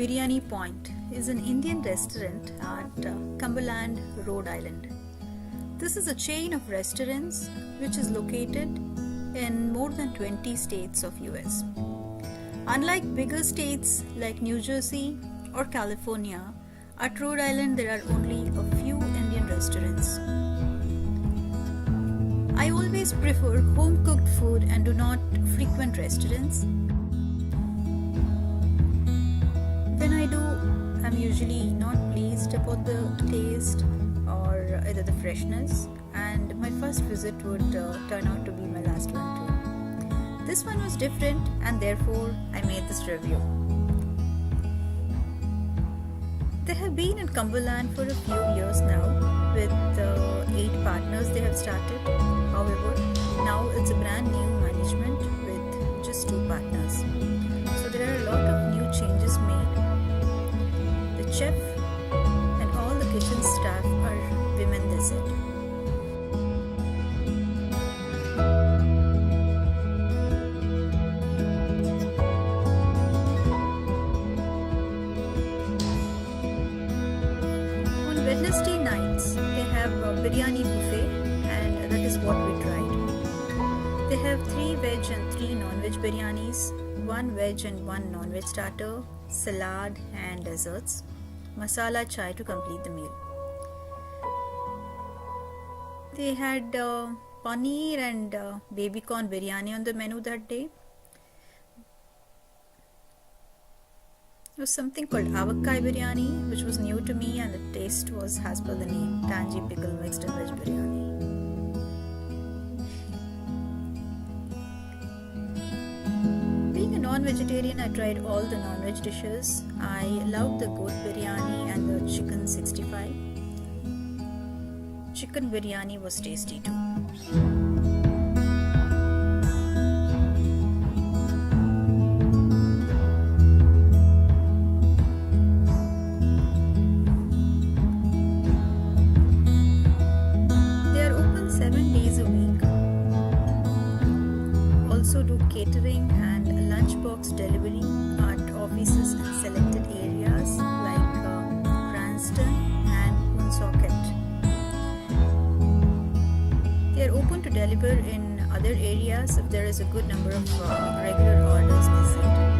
Biryani Pointe is an Indian restaurant at Cumberland, Rhode Island. This is a chain of restaurants which is located in more than 20 states of US. Unlike bigger states like New Jersey or California, at Rhode Island there are only a few Indian restaurants. I always prefer home-cooked food and do not frequent restaurants. When I do, I'm usually not pleased about the taste or either the freshness, and my first visit would turn out to be my last one too. This one was different, and therefore I made this review. They have been in Cumberland for a few years now with 8 partners they have started. However, now it's a brand new management with just 2 partners. So there are a lot of new changes made. The chef and all the kitchen staff are women, they said. On Wednesday nights, they have a biryani buffet, and that is what we tried. They have 3 veg and 3 non-veg biryanis, 1 veg and 1 non-veg starter, salad and desserts, masala chai to complete the meal. They had paneer and baby corn biryani on the menu that day. There was something called AVAKAI biryani, which was new to me, and the taste was as per the name, tangy pickle mixed in veg biryani. Being a non-vegetarian, I tried all the non-veg dishes. I loved the goat biryani and the chicken 65. Chicken biryani was tasty too. They are open 7 days a week. Also do catering and lunchbox delivery at offices in selected areas like Cranston and Woonsocket. They are open to deliver in other areas if there is a good number of regular orders, they said.